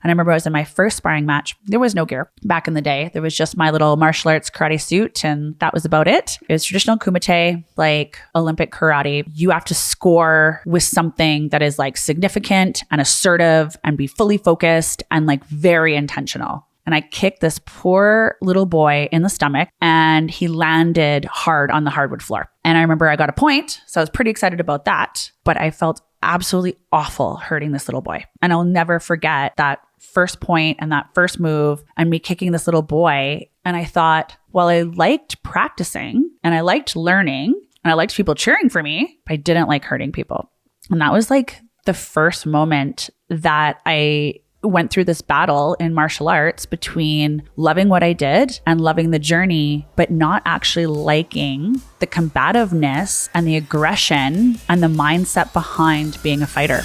And I remember I was in my first sparring match. There was no gear back in the day. There was just my little martial arts karate suit, and that was about it. It was traditional kumite, like Olympic karate. You have to score with something that is like significant and assertive and be fully focused and like very intentional. And I kicked this poor little boy in the stomach, and he landed hard on the hardwood floor. And I remember I got a point, so I was pretty excited about that, but I felt absolutely awful hurting this little boy. And I'll never forget that first point and that first move and me kicking this little boy. And I thought, well, I liked practicing and I liked learning and I liked people cheering for me, but I didn't like hurting people. And that was like the first moment that I went through this battle in martial arts between loving what I did and loving the journey, but not actually liking the combativeness and the aggression and the mindset behind being a fighter.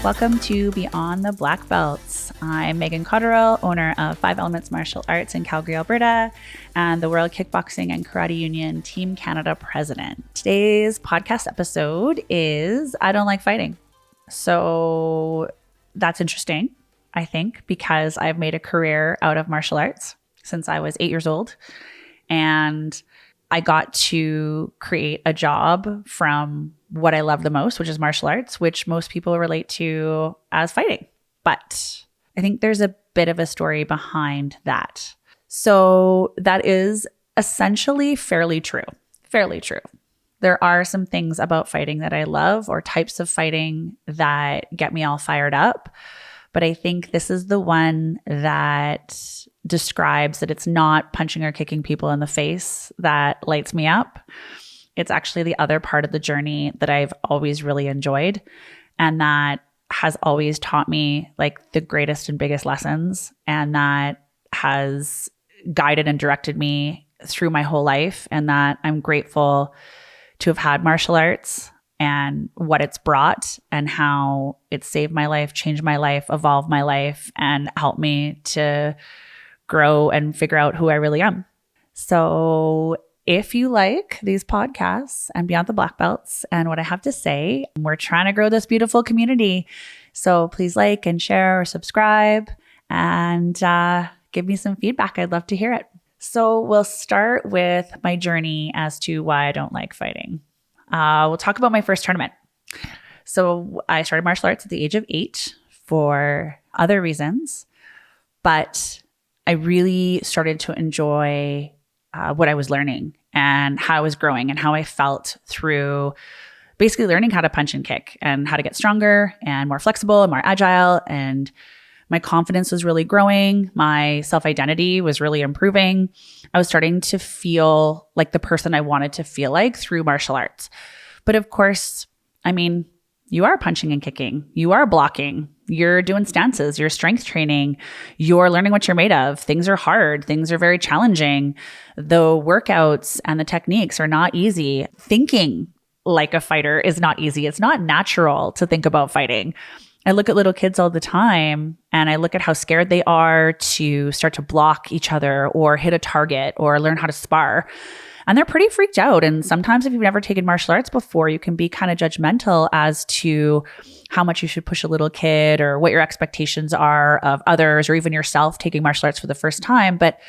Welcome to Beyond the Black Belts. I'm Megan Cotterill, owner of 5 Elements Martial Arts in Calgary, Alberta, and the World Kickboxing and Karate Union Team Canada president. Today's podcast episode is I don't like fighting. So that's interesting, I think, because I've made a career out of martial arts since I was 8 years old. And I got to create a job from what I love the most, which is martial arts, which most people relate to as fighting. But I think there's a bit of a story behind that. So that is essentially fairly true. There are some things about fighting that I love, or types of fighting that get me all fired up. But I think this is the one that describes that it's not punching or kicking people in the face that lights me up. It's actually the other part of the journey that I've always really enjoyed, and that has always taught me like the greatest and biggest lessons, and that has guided and directed me through my whole life, and that I'm grateful to have had martial arts and what it's brought and how it saved my life, changed my life, evolved my life, and helped me to grow and figure out who I really am. So if you like these podcasts and Beyond the Black Belts and what I have to say, we're trying to grow this beautiful community. So please like and share or subscribe and give me some feedback. I'd love to hear it. So we'll start with my journey as to why I don't like fighting. We'll talk about my first tournament. So I started martial arts at the age of 8 for other reasons, but I really started to enjoy what I was learning and how I was growing and how I felt through basically learning how to punch and kick and how to get stronger and more flexible and more agile. And my confidence was really growing. My self-identity was really improving. I was starting to feel like the person I wanted to feel like through martial arts. But of course, I mean, you are punching and kicking. You are blocking. You're doing stances. You're strength training. You're learning what you're made of. Things are hard. Things are very challenging. The workouts and the techniques are not easy. Thinking like a fighter is not easy. It's not natural to think about fighting. I look at little kids all the time and I look at how scared they are to start to block each other or hit a target or learn how to spar. And they're pretty freaked out. And sometimes if you've never taken martial arts before, you can be kind of judgmental as to how much you should push a little kid or what your expectations are of others or even yourself taking martial arts for the first time. But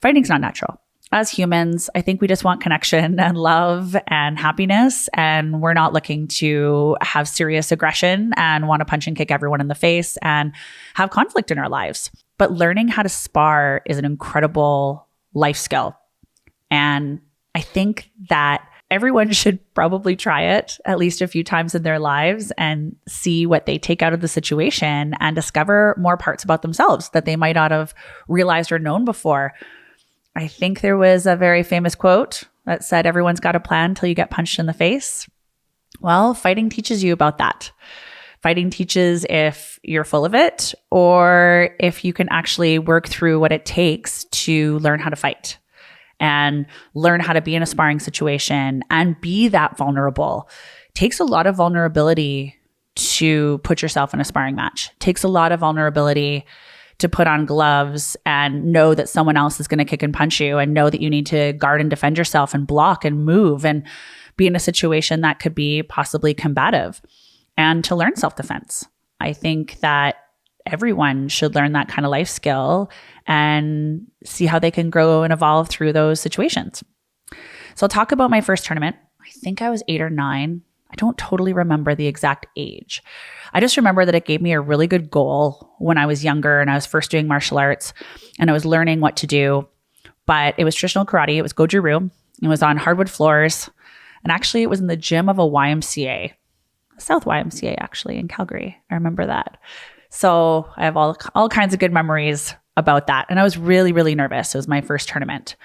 fighting's not natural. As humans, I think we just want connection and love and happiness. And we're not looking to have serious aggression and want to punch and kick everyone in the face and have conflict in our lives. But learning how to spar is an incredible life skill. And I think that everyone should probably try it at least a few times in their lives and see what they take out of the situation and discover more parts about themselves that they might not have realized or known before. I think there was a very famous quote that said, everyone's got a plan until you get punched in the face. Well, fighting teaches you about that. Fighting teaches if you're full of it or if you can actually work through what it takes to learn how to fight and learn how to be in a sparring situation and be that vulnerable. It takes a lot of vulnerability to put yourself in a sparring match. It takes a lot of vulnerability to put on gloves and know that someone else is going to kick and punch you and know that you need to guard and defend yourself and block and move and be in a situation that could be possibly combative and to learn self-defense. I think that everyone should learn that kind of life skill and see how they can grow and evolve through those situations. So I'll talk about my first tournament. I think I was 8 or 9. I don't totally remember the exact age. I just remember that it gave me a really good goal when I was younger and I was first doing martial arts and I was learning what to do. But it was traditional karate. It was goju-ryu. It was on hardwood floors. And actually it was in the gym of a YMCA, South YMCA actually in Calgary. I remember that. So I have all kinds of good memories about that. And I was really, really nervous. It was my first tournament.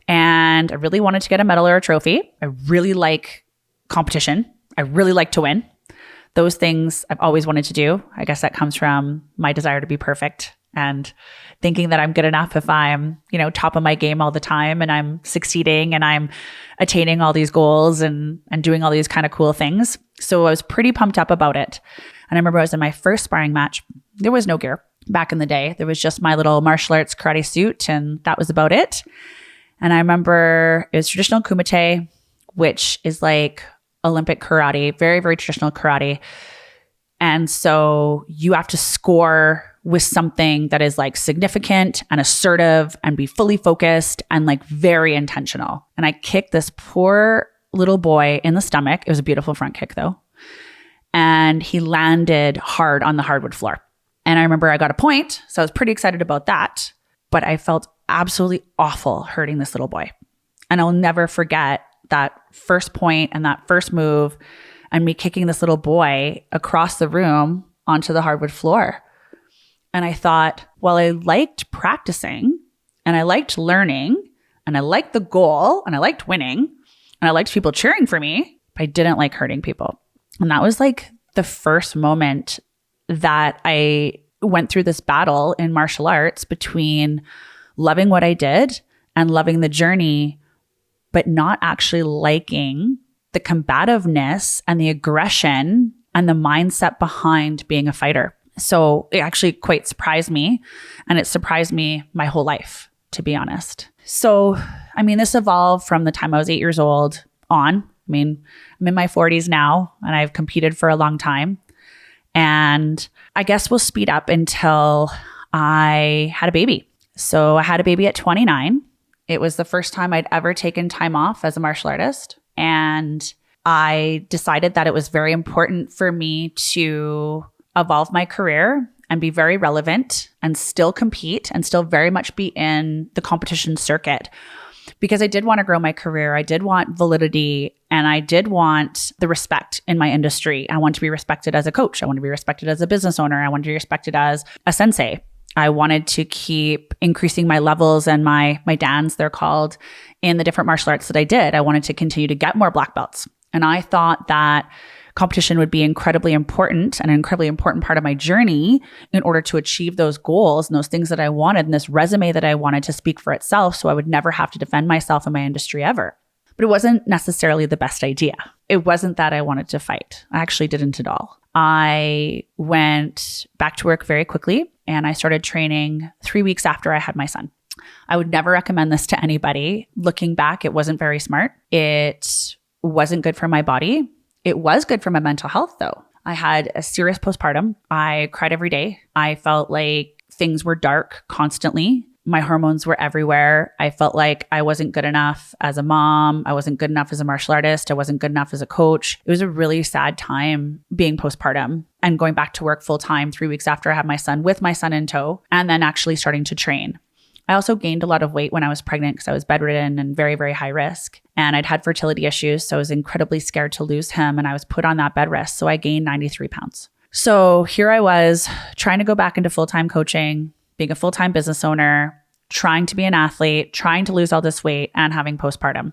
And I really wanted to get a medal or a trophy. I really like competition. I really like to win. Those things I've always wanted to do. I guess that comes from my desire to be perfect and thinking that I'm good enough if I'm, top of my game all the time and I'm succeeding and I'm attaining all these goals and doing all these kind of cool things. So I was pretty pumped up about it. And I remember I was in my first sparring match. There was no gear back in the day. There was just my little martial arts karate suit and that was about it. And I remember it was traditional kumite, which is like Olympic karate, very, very traditional karate. And so you have to score with something that is like significant and assertive and be fully focused and like very intentional. And I kicked this poor little boy in the stomach. It was a beautiful front kick though. And he landed hard on the hardwood floor. And I remember I got a point. So I was pretty excited about that. But I felt absolutely awful hurting this little boy. And I'll never forget that first point and that first move and me kicking this little boy across the room onto the hardwood floor. And I thought, well, I liked practicing and I liked learning and I liked the goal and I liked winning and I liked people cheering for me, but I didn't like hurting people. And that was like the first moment that I went through this battle in martial arts between loving what I did and loving the journey, but not actually liking the combativeness and the aggression and the mindset behind being a fighter. So it actually quite surprised me, and it surprised me my whole life, to be honest. So, this evolved from the time I was 8 years old on. I'm in my 40s now, and I've competed for a long time. And I guess we'll speed up until I had a baby. So I had a baby at 29. It was the first time I'd ever taken time off as a martial artist. And I decided that it was very important for me to evolve my career and be very relevant and still compete and still very much be in the competition circuit. Because I did want to grow my career. I did want validity and I did want the respect in my industry. I want to be respected as a coach. I want to be respected as a business owner. I want to be respected as a sensei. I wanted to keep increasing my levels and my dans, they're called, in the different martial arts that I did. I wanted to continue to get more black belts. And I thought that competition would be incredibly important and an incredibly important part of my journey in order to achieve those goals and those things that I wanted and this resume that I wanted to speak for itself so I would never have to defend myself in my industry ever. But it wasn't necessarily the best idea. It wasn't that I wanted to fight. I actually didn't at all. I went back to work very quickly and I started training 3 weeks after I had my son. I would never recommend this to anybody. Looking back, it wasn't very smart. It wasn't good for my body. It was good for my mental health though. I had a serious postpartum. I cried every day. I felt like things were dark constantly. My hormones were everywhere. I felt like I wasn't good enough as a mom. I wasn't good enough as a martial artist. I wasn't good enough as a coach. It was a really sad time being postpartum and going back to work full time 3 weeks after I had my son with my son in tow and then actually starting to train. I also gained a lot of weight when I was pregnant because I was bedridden and very, very high risk. And I'd had fertility issues, so I was incredibly scared to lose him. And I was put on that bed rest. So I gained 93 pounds. So here I was trying to go back into full-time coaching, being a full-time business owner, trying to be an athlete, trying to lose all this weight and having postpartum.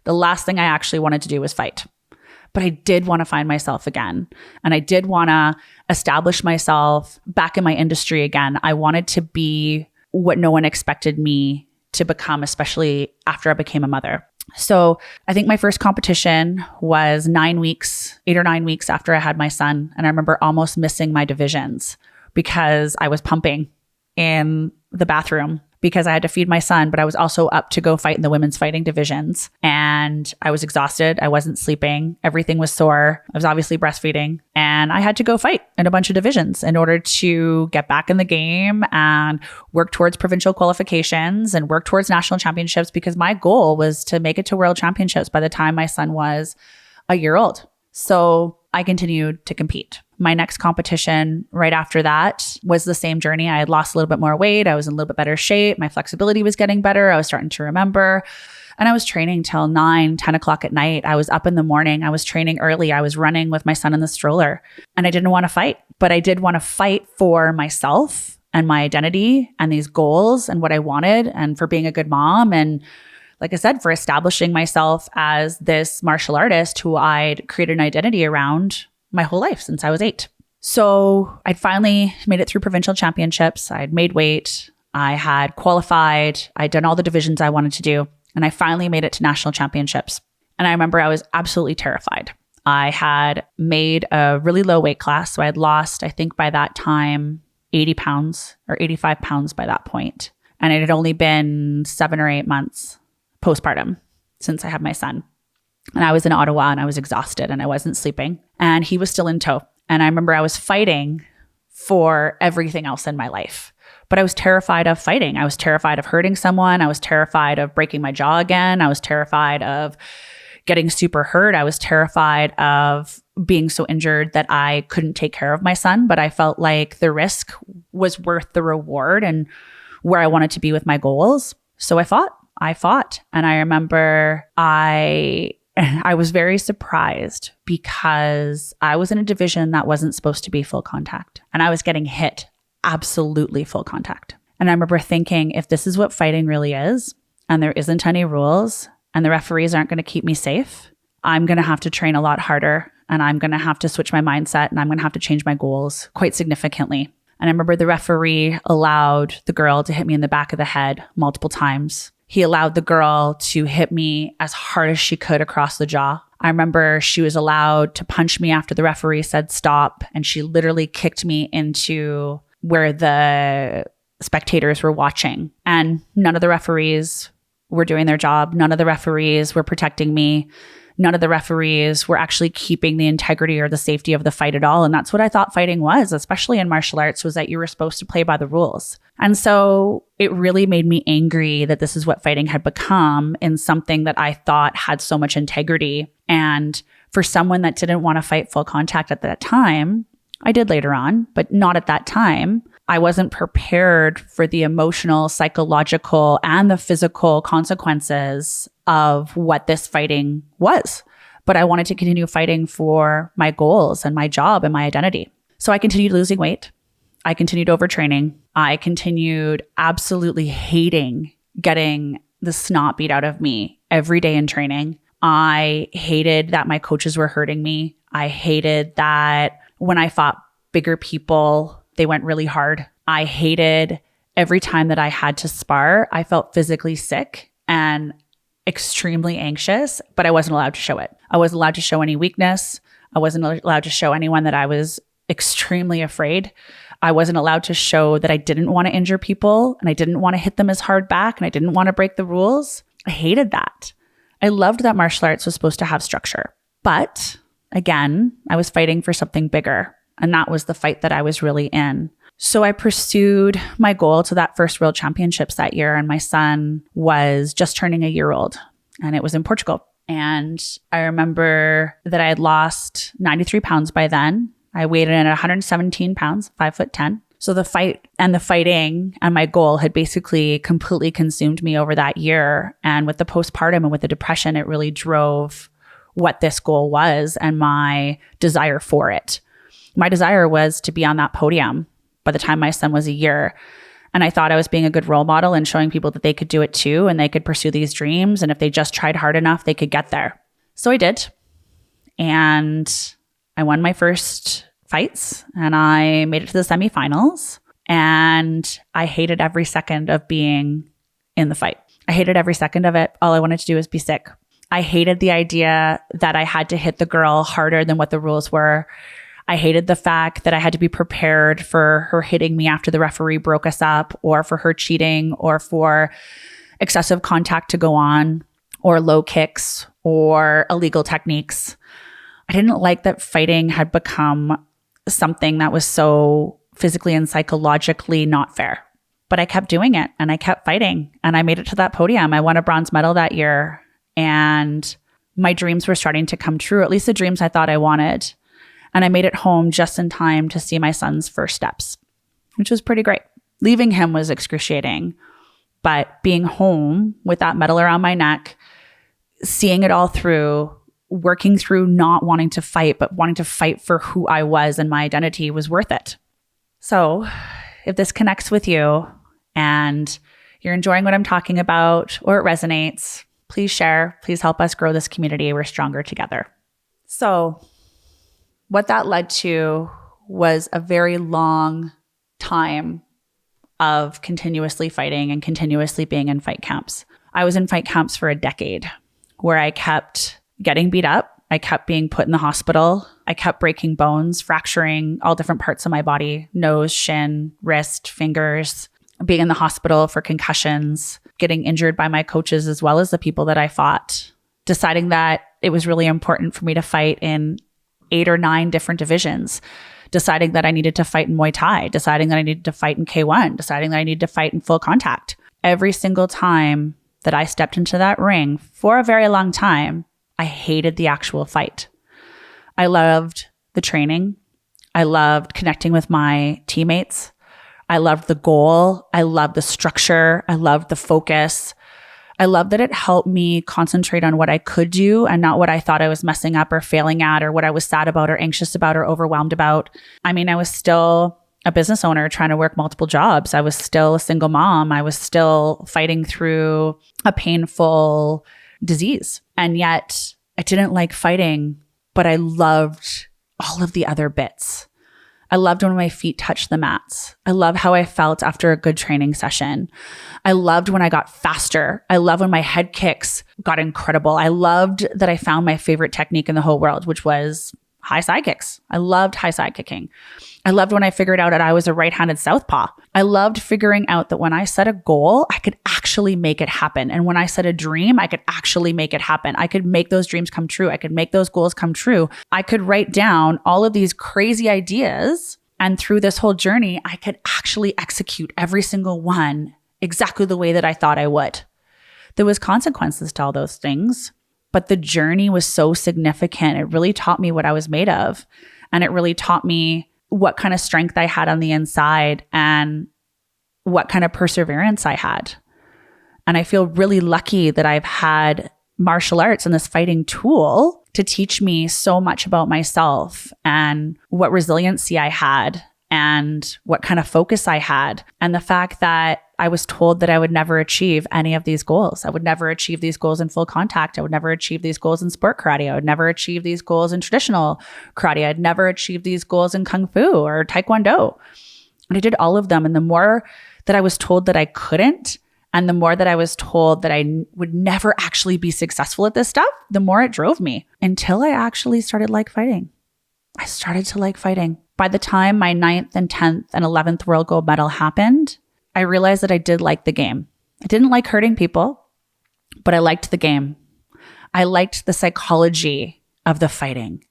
The last thing I actually wanted to do was fight. But I did want to find myself again. And I did want to establish myself back in my industry again. I wanted to be what no one expected me to become, especially after I became a mother. So I think my first competition was 8 or 9 weeks after I had my son. And I remember almost missing my divisions because I was pumping in the bathroom because I had to feed my son, but I was also up to go fight in the women's fighting divisions. And I was exhausted. I wasn't sleeping. Everything was sore. I was obviously breastfeeding. And I had to go fight in a bunch of divisions in order to get back in the game and work towards provincial qualifications and work towards national championships, because my goal was to make it to world championships by the time my son was a year old. So I continued to compete. My next competition right after that was the same journey. I had lost a little bit more weight. I was in a little bit better shape. My flexibility was getting better. I was starting to remember. And I was training till 9, 10 o'clock at night. I was up in the morning. I was training early. I was running with my son in the stroller. And I didn't want to fight, but I did want to fight for myself and my identity and these goals and what I wanted, and for being a good mom. And like I said, for establishing myself as this martial artist who I'd created an identity around my whole life since I was 8. So I'd finally made it through provincial championships. I'd made weight. I had qualified. I'd done all the divisions I wanted to do. And I finally made it to national championships. And I remember I was absolutely terrified. I had made a really low weight class. So I had lost, I think by that time, 80 pounds or 85 pounds by that point. And it had only been 7 or 8 months postpartum since I had my son. And I was in Ottawa and I was exhausted and I wasn't sleeping, and he was still in tow. And I remember I was fighting for everything else in my life, but I was terrified of fighting. I was terrified of hurting someone. I was terrified of breaking my jaw again. I was terrified of getting super hurt. I was terrified of being so injured that I couldn't take care of my son, but I felt like the risk was worth the reward and where I wanted to be with my goals. So I fought. And I remember I was very surprised because I was in a division that wasn't supposed to be full contact. And I was getting hit absolutely full contact. And I remember thinking, if this is what fighting really is, and there isn't any rules, and the referees aren't going to keep me safe, I'm going to have to train a lot harder. And I'm going to have to switch my mindset, and I'm going to have to change my goals quite significantly. And I remember the referee allowed the girl to hit me in the back of the head multiple times. He allowed the girl to hit me as hard as she could across the jaw. I remember she was allowed to punch me after the referee said stop, and she literally kicked me into where the spectators were watching. And none of the referees were doing their job. None of the referees were protecting me. None of the referees were actually keeping the integrity or the safety of the fight at all. And that's what I thought fighting was, especially in martial arts, was that you were supposed to play by the rules. And so it really made me angry that this is what fighting had become in something that I thought had so much integrity. And for someone that didn't want to fight full contact at that time, I did later on, but not at that time. I wasn't prepared for the emotional, psychological, and the physical consequences of what this fighting was. But I wanted to continue fighting for my goals and my job and my identity. So I continued losing weight. I continued overtraining. I continued absolutely hating getting the snot beat out of me every day in training. I hated that my coaches were hurting me. I hated that when I fought bigger people, they went really hard. I hated every time that I had to spar. I felt physically sick and extremely anxious, but I wasn't allowed to show it. I wasn't allowed to show any weakness. I wasn't allowed to show anyone that I was extremely afraid. I wasn't allowed to show that I didn't want to injure people, and I didn't want to hit them as hard back, and I didn't want to break the rules. I hated that. I loved that martial arts was supposed to have structure. But again, I was fighting for something bigger, and that was the fight that I was really in. So I pursued my goal to that first World Championships that year, and my son was just turning a year old, and it was in Portugal. And I remember that I had lost 93 pounds by then. I weighed in at 117 pounds, 5'10". So the fight and the fighting and my goal had basically completely consumed me over that year. And with the postpartum and with the depression, it really drove what this goal was and my desire for it. My desire was to be on that podium by the time my son was a year. And I thought I was being a good role model and showing people that they could do it too, and they could pursue these dreams. And if they just tried hard enough, they could get there. So I did. And I won my first fights and I made it to the semifinals. And I hated every second of being in the fight. I hated every second of it. All I wanted to do was be sick. I hated the idea that I had to hit the girl harder than what the rules were. I hated the fact that I had to be prepared for her hitting me after the referee broke us up, or for her cheating, or for excessive contact to go on, or low kicks, or illegal techniques. I didn't like that fighting had become something that was so physically and psychologically not fair. But I kept doing it, and I kept fighting, and I made it to that podium. I won a bronze medal that year, and my dreams were starting to come true, at least the dreams I thought I wanted. And I made it home just in time to see my son's first steps, which was pretty great. Leaving him was excruciating, but being home with that medal around my neck, seeing it all through, working through not wanting to fight, but wanting to fight for who I was and my identity was worth it. So if this connects with you and you're enjoying what I'm talking about, or it resonates, please share. Please help us grow this community. We're stronger together. So what that led to was a very long time of continuously fighting and continuously being in fight camps. I was in fight camps for a decade where I kept getting beat up. I kept being put in the hospital. I kept breaking bones, fracturing all different parts of my body, nose, shin, wrist, fingers, being in the hospital for concussions, getting injured by my coaches as well as the people that I fought, deciding that it was really important for me to fight in 8 or 9 different divisions, deciding that I needed to fight in Muay Thai, deciding that I needed to fight in K1, deciding that I needed to fight in full contact. Every single time that I stepped into that ring for a very long time, I hated the actual fight. I loved the training. I loved connecting with my teammates. I loved the goal. I loved the structure. I loved the focus. I loved that it helped me concentrate on what I could do and not what I thought I was messing up or failing at, or what I was sad about or anxious about or overwhelmed about. I mean, I was still a business owner trying to work multiple jobs. I was still a single mom. I was still fighting through a painful disease. And yet I didn't like fighting, but I loved all of the other bits. I loved when my feet touched the mats. I love how I felt after a good training session. I loved when I got faster. I love when my head kicks got incredible. I loved that I found my favorite technique in the whole world, which was high side kicks. I loved high side kicking. I loved when I figured out that I was a right-handed southpaw. I loved figuring out that when I set a goal, I could actually make it happen. And when I set a dream, I could actually make it happen. I could make those dreams come true. I could make those goals come true. I could write down all of these crazy ideas. And through this whole journey, I could actually execute every single one exactly the way that I thought I would. There was consequences to all those things, but the journey was so significant. It really taught me what I was made of. And it really taught me what kind of strength I had on the inside and what kind of perseverance I had. And I feel really lucky that I've had martial arts and this fighting tool to teach me so much about myself and what resiliency I had and what kind of focus I had. And the fact that I was told that I would never achieve any of these goals. I would never achieve these goals in full contact. I would never achieve these goals in sport karate. I would never achieve these goals in traditional karate. I'd never achieve these goals in kung fu or taekwondo. And I did all of them. And the more that I was told that I couldn't, and the more that I was told that I would never actually be successful at this stuff, the more it drove me until I actually started like fighting. I started to like fighting. By the time my 9th and 10th and 11th world gold medal happened, I realized that I did like the game. I didn't like hurting people, but I liked the game. I liked the psychology of the fighting.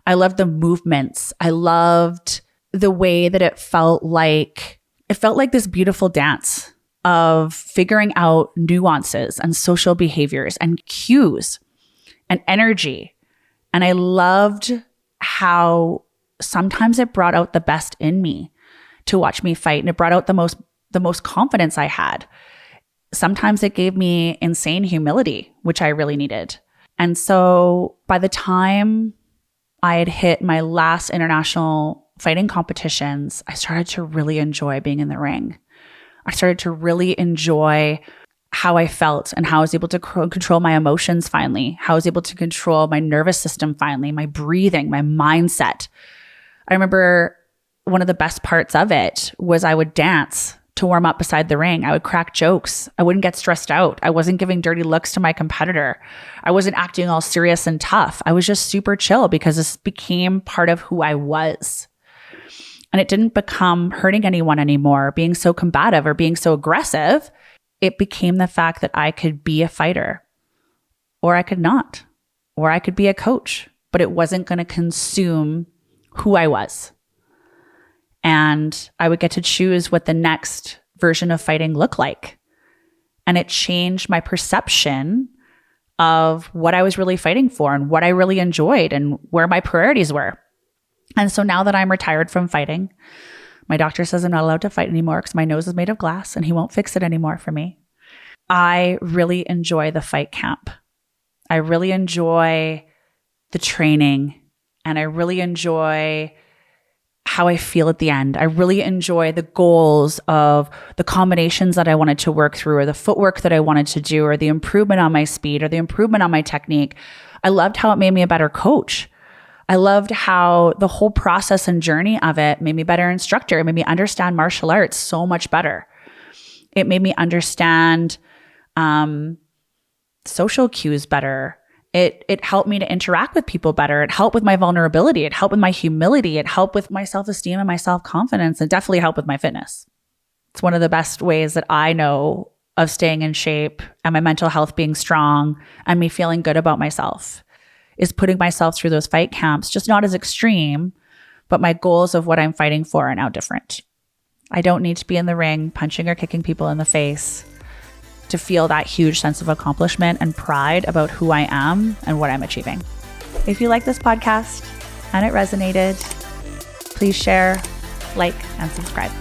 I loved the movements. I loved the way that it felt like this beautiful dance of figuring out nuances and social behaviors and cues and energy. And I loved how sometimes it brought out the best in me to watch me fight. And it brought out the most confidence I had. Sometimes it gave me insane humility, which I really needed. And so by the time I had hit my last international fighting competitions, I started to really enjoy being in the ring. I started to really enjoy how I felt and how I was able to control my emotions finally, how I was able to control my nervous system finally, my breathing, my mindset. I remember one of the best parts of it was I would dance to warm up beside the ring. I would crack jokes. I wouldn't get stressed out. I wasn't giving dirty looks to my competitor. I wasn't acting all serious and tough. I was just super chill because this became part of who I was. And it didn't become hurting anyone anymore, being so combative or being so aggressive. It became the fact that I could be a fighter, or I could not, or I could be a coach, but it wasn't going to consume who I was. And I would get to choose what the next version of fighting looked like. And it changed my perception of what I was really fighting for and what I really enjoyed and where my priorities were. And so now that I'm retired from fighting, my doctor says I'm not allowed to fight anymore because my nose is made of glass and he won't fix it anymore for me. I really enjoy the fight camp. I really enjoy the training, and I really enjoy how I feel at the end. I really enjoy the goals of the combinations that I wanted to work through, or the footwork that I wanted to do, or the improvement on my speed, or the improvement on my technique. I loved how it made me a better coach. I loved how the whole process and journey of it made me a better instructor. It made me understand martial arts so much better. It made me understand social cues better. It helped me to interact with people better. It helped with my vulnerability. It helped with my humility. It helped with my self-esteem and my self-confidence. It definitely helped with my fitness. It's one of the best ways that I know of staying in shape and my mental health being strong and me feeling good about myself is putting myself through those fight camps, just not as extreme, but my goals of what I'm fighting for are now different. I don't need to be in the ring punching or kicking people in the face to feel that huge sense of accomplishment and pride about who I am and what I'm achieving. If you like this podcast and it resonated, please share, like, and subscribe.